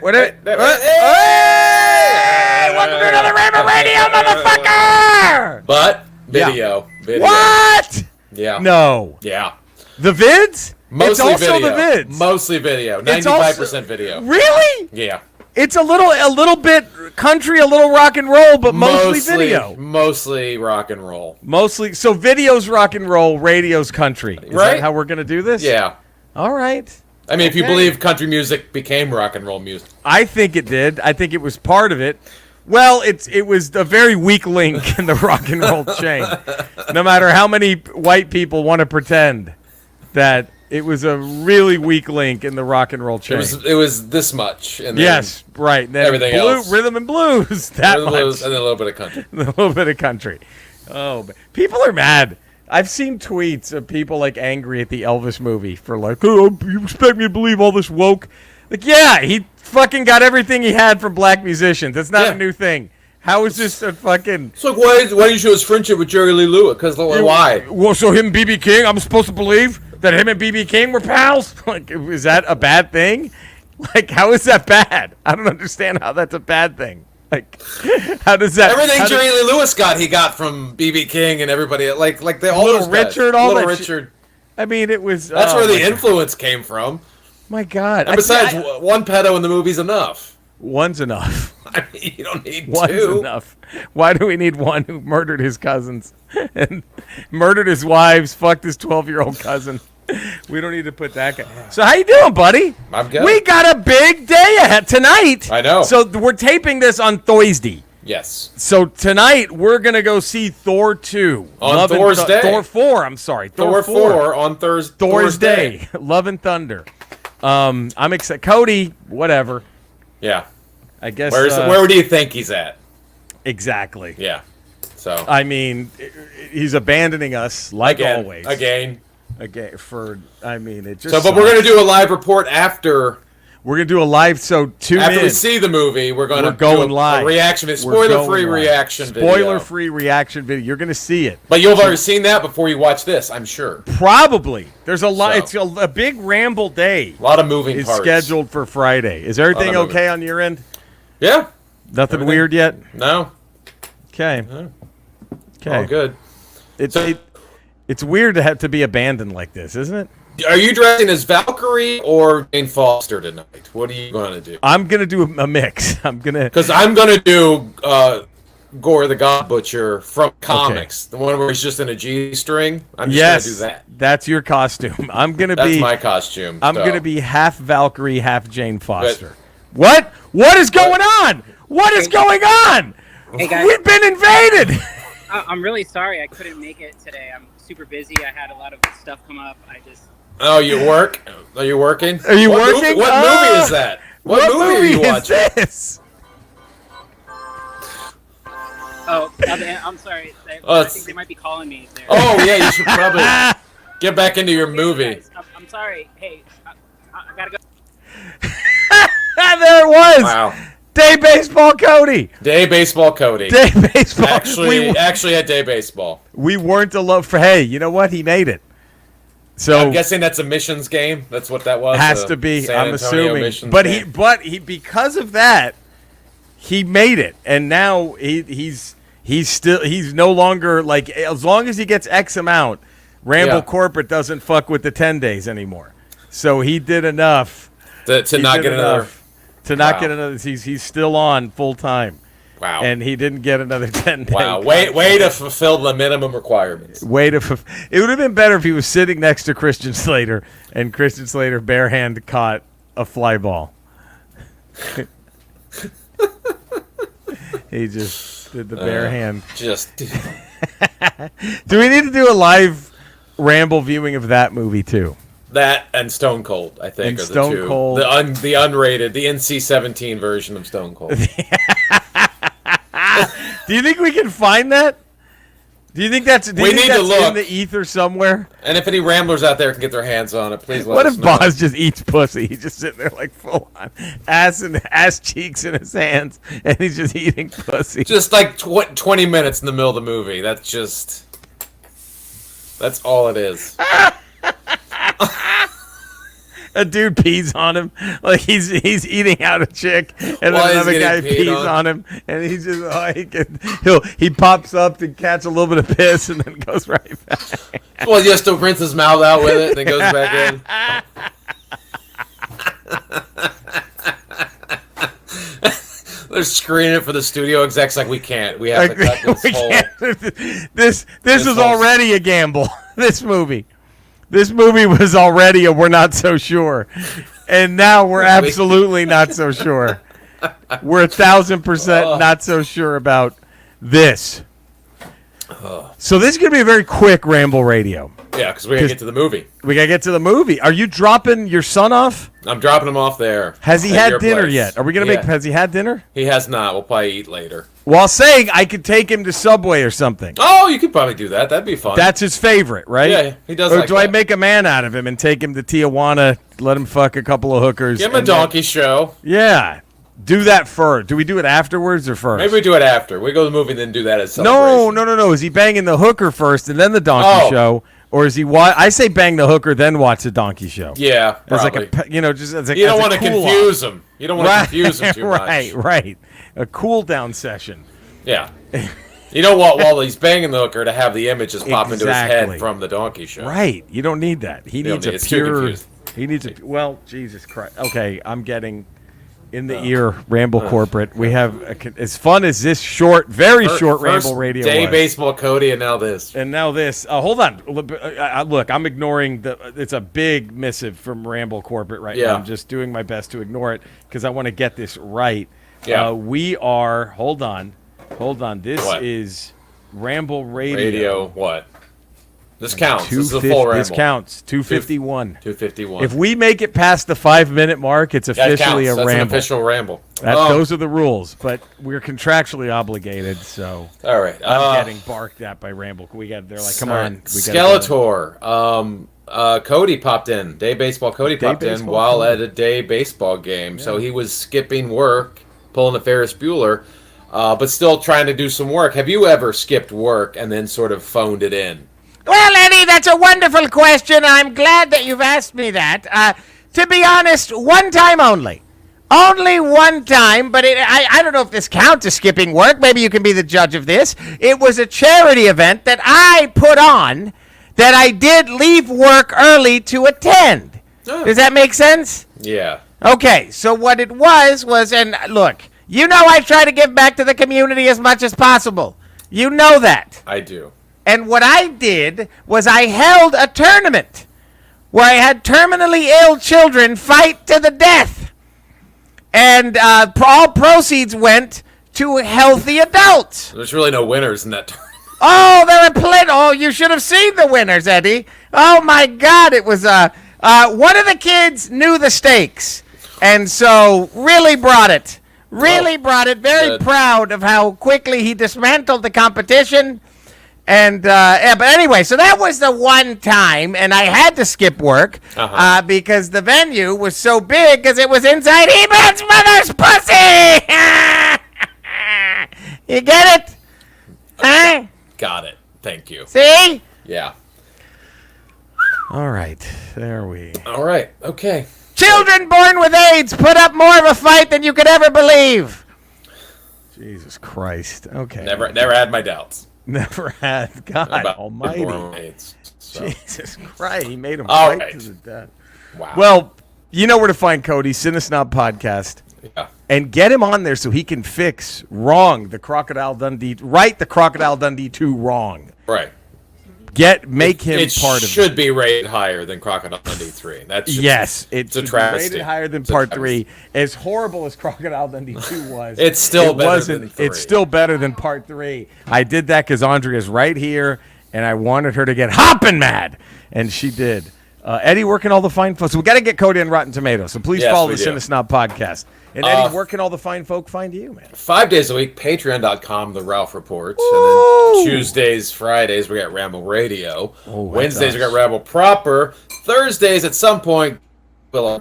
What? Hey! Welcome to another Ramble Radio, motherfucker! But video. What? Yeah. No. Yeah. The vids? Mostly it's also video. the vids. Mostly video. 95% video. Really? Yeah. It's a little bit country, a little rock and roll, but mostly video. Mostly rock and roll. Mostly. So video's rock and roll, radio's country. Is that how we're going to do this? Yeah. All right. I mean, if you believe country music became rock and roll music. I think it did. I think it was part of it. Well, it was a very weak link in the rock and roll chain. No matter how many white people want to pretend that it was a really weak link in the rock and roll chain. It was this much. And then yes, right. Then everything else. Rhythm and blues, that Rhythm much. Blues, and then a little bit of country. A little bit of country. Oh, people are mad. I've seen tweets of people like angry at the Elvis movie for like, oh, you expect me to believe all this woke? Like, yeah, he fucking got everything he had from black musicians. That's not a new thing. How is this a fucking... It's like, why do you show his friendship with Jerry Lee Lewis? Because why? Well, so him and B.B. King, I'm supposed to believe that him and B.B. King were pals? Like, is that a bad thing? Like, how is that bad? I don't understand how that's a bad thing. Like, how does that... Everything Jerry Lee Lewis got, he got from B.B. King and everybody. Like they all Little Richard, all Little that Richard. I mean, it was... That's where the influence came from. My God. And besides, one pedo in the movie's enough. One's enough. I mean, you don't need One's two. enough. Why do we need one who murdered his cousins and murdered his wives, fucked his 12-year-old cousin? We don't need to put that guy. So how you doing, buddy? I'm good. We got a big day ahead tonight. I know. So we're taping this on Thursday. Yes. So tonight we're going to go see Thor 2. On Thursday. Thor 4, I'm sorry. Thor 4 on Thursday. Love and Thunder. I'm excited. Cody, whatever. Yeah. I guess. Where do you think he's at? Exactly. Yeah. So. I mean, he's abandoning us like always. Again. It just. So, but we're gonna do a live report after. We're gonna do a live. So tune after in. we see the movie, we're going live. A reaction. Spoiler-free reaction video. Spoiler-free reaction video. You're gonna see it. But you've already seen that before you watch this, I'm sure. Probably. There's a lot. It's a big ramble day. A lot of moving parts. It's scheduled for Friday. Is everything okay on your end? Yeah. Nothing weird yet? No. Okay. Okay. All good. It's weird to have to be abandoned like this, isn't it? Are you dressing as Valkyrie or Jane Foster tonight? What are you going to do? I'm going to do a mix. Because I'm going to do Gore the God Butcher from comics. The one where he's just in a G-string. I'm just going to do that. That's your costume. That's my costume. I'm going to be half Valkyrie, half Jane Foster. What? What is going on? What is going on? Hey guys. We've been invaded. I'm really sorry I couldn't make it today. I'm super busy. I had a lot of stuff come up. Oh, you work? Are you working? Are you working? What movie is that? What movie are you watching? Is this? Oh, I'm sorry. I think they might be calling me there. Oh, yeah, you should probably get back into your movie. Guys, I'm sorry. Hey, I gotta go. There it was. Wow. Day Baseball Cody. Day Baseball Cody. Day Baseball. Actually had Day Baseball. We weren't alone for, hey, you know what? He made it. So I'm guessing that's a missions game. That's what that was. Has to be. San I'm Antonio assuming. But he because of that, he made it, and now he's no longer like, as long as he gets X amount, Ramble Corporate doesn't fuck with the 10 days anymore. So he did enough to not get another. To not get another. He's still on full time. Wow. And he didn't get another 10 days. Wow. Way to fulfill the minimum requirements. It would have been better if he was sitting next to Christian Slater and Christian Slater barehand caught a fly ball. He just did the barehand. Do we need to do a live Ramble viewing of that movie too? That and Stone Cold, I think, and are Stone the two. Cold. The unrated, the NC-17 version of Stone Cold. Do you think we can find that? Do you think that's to look in the ether somewhere? And if any Ramblers out there can get their hands on it, please let us know. What if Boz just eats pussy? He's just sitting there like full on ass cheeks in his hands, and he's just eating pussy. Just like 20 minutes in the middle of the movie. That's all it is. a dude pees on him, like he's eating out a chick, and then another guy pees on him, and he's just he pops up to catch a little bit of piss, and then goes right back. Well, he has to rinse his mouth out with it, and then goes back in. They're screening it for the studio execs like we can't. We have to cut this whole. This is already a gamble. This movie was already a we're not so sure, and now we're absolutely not so sure. We're 1,000% not so sure about this. So this is going to be a very quick Ramble Radio. Yeah, because we got to get to the movie. We got to get to the movie. Are you dropping your son off? I'm dropping him off there. Has he had dinner yet? Are we going to make... Has he had dinner? He has not. We'll probably eat later. While saying I could take him to Subway or something. Oh, you could probably do that. That'd be fun. That's his favorite, right? Yeah, he does Or do I make a man out of him and take him to Tijuana, let him fuck a couple of hookers? Give him a donkey show. Yeah. Do that first. Do we do it afterwards or first? Maybe we do it after. We go to the movie and then do that as celebration. No. Is he banging the hooker first and then the donkey show? Or is he I say bang the hooker, then watch the donkey show. Yeah, probably. As like just as a You don't want to confuse him. You don't want to confuse him too much. Right. A cool down session. Yeah. You don't want, while he's banging the hooker, to have the images pop into his head from the donkey show. Right. You don't need that. He needs a pure... He needs a... Well, Jesus Christ. Okay, I'm getting... In the ear, Ramble Corporate. We have as fun as this very short Ramble Radio day was. Baseball, Cody, and now this. Hold on. Look, I'm ignoring it's a big missive from Ramble Corporate right now. I'm just doing my best to ignore it because I want to get this right. Yeah. We are. Hold on. This is Ramble Radio. What? This counts. This is a full Ramble. This counts. 251. 251. If we make it past the 5-minute mark, it's officially a Ramble. That's an official Ramble. Those are the rules, but we're contractually obligated, so. All right. I'm getting barked at by Ramble. They're like, come on. Skeletor. Cody popped in. Day Baseball Cody popped in while at a day baseball game. Yeah. So he was skipping work, pulling a Ferris Bueller, but still trying to do some work. Have you ever skipped work and then sort of phoned it in? Well, Eddie, that's a wonderful question. I'm glad that you've asked me that. To be honest, one time only. Only one time, but I don't know if this counts as skipping work. Maybe you can be the judge of this. It was a charity event that I put on that I did leave work early to attend. Oh. Does that make sense? Yeah. Okay, so what it was, and look, you know I try to give back to the community as much as possible. You know that. I do. And what I did was I held a tournament where I had terminally ill children fight to the death. And all proceeds went to healthy adults. There's really no winners in that tournament. Oh, there are plenty. Oh, you should have seen the winners, Eddie. Oh, my God. It was one of the kids knew the stakes. And so really brought it. Very good. Proud of how quickly he dismantled the competition. And but anyway, so that was the one time, and I had to skip work because the venue was so big because it was inside He-Man's mother's pussy. You get it? Huh? Got it. Thank you. See? Yeah. All right. There we. All right. Okay. Children born with AIDS put up more of a fight than you could ever believe. Jesus Christ. Okay. Never had my doubts. Never had. God almighty. AIDS, so. Jesus Christ. He made him fight to the death. Wow. Well, you know where to find Cody, Cinesnob Podcast. Yeah. And get him on there so he can fix wrong the Crocodile Dundee. Right the Crocodile Dundee 2 wrong. Right. Make him part of it. It should be rated higher than Crocodile Dundee 3. It's a travesty. Rated higher than Part 3. As horrible as Crocodile Dundee 2 was, it's still better than 3. It's still better than Part 3. I did that because Andrea's right here, and I wanted her to get hopping mad, and she did. Eddie, working all the fine folks. So we got to get Cody on Rotten Tomatoes, so please follow the Cinesnob Podcast. And Eddie, where can all the fine folk find you, man? 5 days a week, patreon.com, The Ralph Report. Ooh. And then Tuesdays, Fridays, we got Ramble Radio. Oh, Wednesdays, we got Ramble Proper. Thursdays, at some point, we'll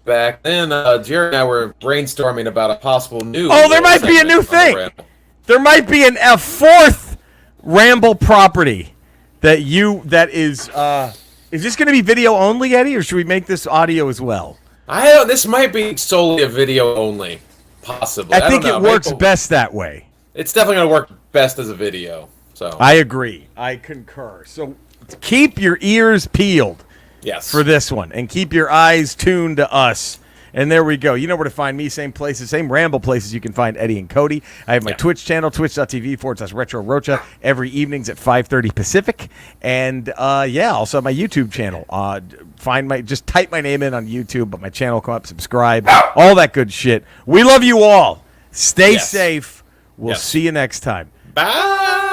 back. Then Jerry and I were brainstorming about a possible new... Oh, there might be a new thing. There might be a fourth Ramble property that is... Is this going to be video only, Eddie, or should we make this audio as well? This might be solely a video only, possibly. I think don't it know. works best that way. It's definitely going to work best as a video. So I agree. I concur. So keep your ears peeled yes. for this one, and keep your eyes tuned to us. And there we go. You know where to find me. Same places, same Ramble places you can find Eddie and Cody. I have my Twitch channel, twitch.tv/Retro Rocha, every evenings at 5:30 Pacific. And, also my YouTube channel. Just type my name in on YouTube, but my channel will come up, subscribe, all that good shit. We love you all. Stay safe. We'll see you next time. Bye.